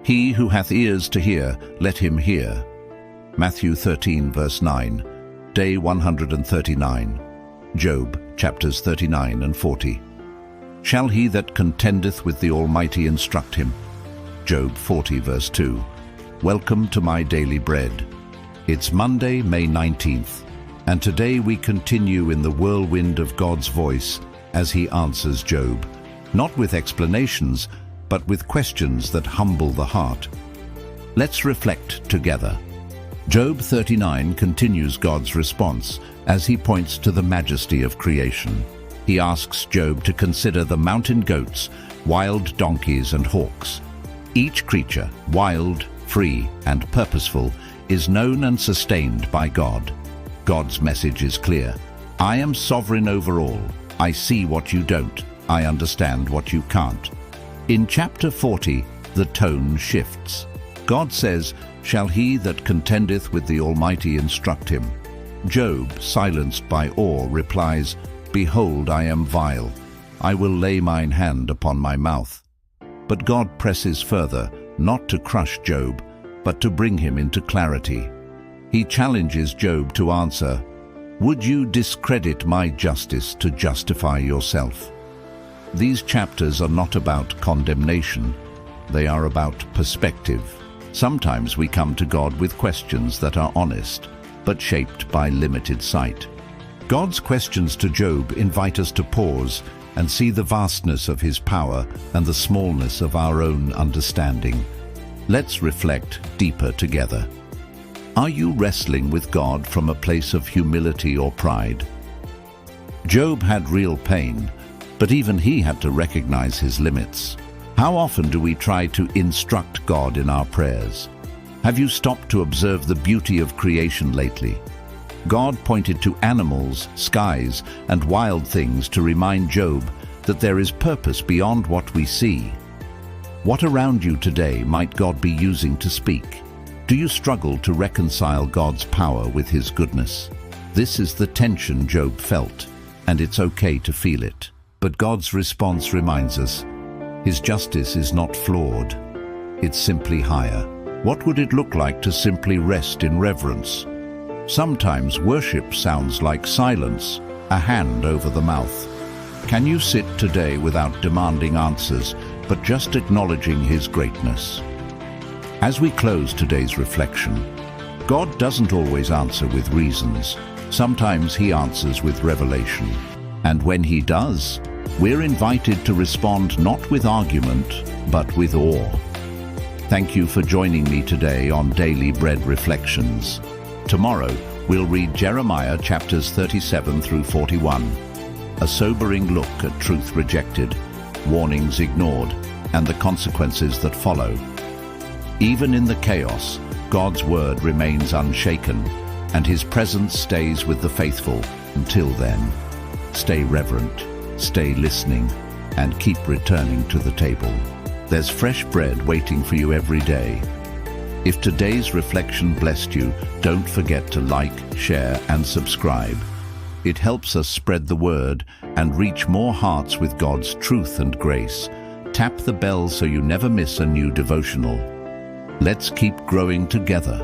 He who hath ears to hear, let him hear. Matthew 13, verse 9, day 139. Job, chapters 39 and 40. Shall he that contendeth with the Almighty instruct him? Job 40, verse 2. Welcome to My Daily Bread. It's Monday, May 19th, and today we continue in the whirlwind of God's voice as He answers Job, not with explanations, but with questions that humble the heart. Let's reflect together. Job 39 continues God's response as He points to the majesty of creation. He asks Job to consider the mountain goats, wild donkeys and hawks. Each creature, wild, free and purposeful, is known and sustained by God. God's message is clear. I am sovereign over all. I see what you don't. I understand what you can't. In chapter 40, the tone shifts. God says, "Shall he that contendeth with the Almighty instruct him?" Job, silenced by awe, replies, "Behold, I am vile. I will lay mine hand upon my mouth." But God presses further, not to crush Job, but to bring him into clarity. He challenges Job to answer, "Would you discredit my justice to justify yourself?" These chapters are not about condemnation. They are about perspective. Sometimes we come to God with questions that are honest, but shaped by limited sight. God's questions to Job invite us to pause and see the vastness of His power and the smallness of our own understanding. Let's reflect deeper together. Are you wrestling with God from a place of humility or pride? Job had real pain, but even he had to recognize his limits. How often do we try to instruct God in our prayers? Have you stopped to observe the beauty of creation lately? God pointed to animals, skies, and wild things to remind Job that there is purpose beyond what we see. What around you today might God be using to speak? Do you struggle to reconcile God's power with His goodness? This is the tension Job felt, and it's okay to feel it. But God's response reminds us, His justice is not flawed. It's simply higher. What would it look like to simply rest in reverence? Sometimes worship sounds like silence, a hand over the mouth. Can you sit today without demanding answers, but just acknowledging His greatness? As we close today's reflection, God doesn't always answer with reasons. Sometimes He answers with revelation. And when He does, we're invited to respond not with argument, but with awe. Thank you for joining me today on Daily Bread Reflections. Tomorrow, we'll read Jeremiah chapters 37 through 41, a sobering look at truth rejected, warnings ignored, and the consequences that follow. Even in the chaos, God's word remains unshaken, and His presence stays with the faithful. Until then, stay reverent, stay listening, and keep returning to the table. There's fresh bread waiting for you every day. If today's reflection blessed you, don't forget to like, share, and subscribe. It helps us spread the word and reach more hearts with God's truth and grace. Tap the bell so you never miss a new devotional. Let's keep growing together.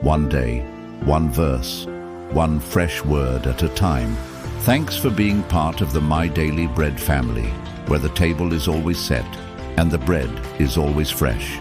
One day, one verse, one fresh word at a time. Thanks for being part of the My Daily Bread family, where the table is always set and the bread is always fresh.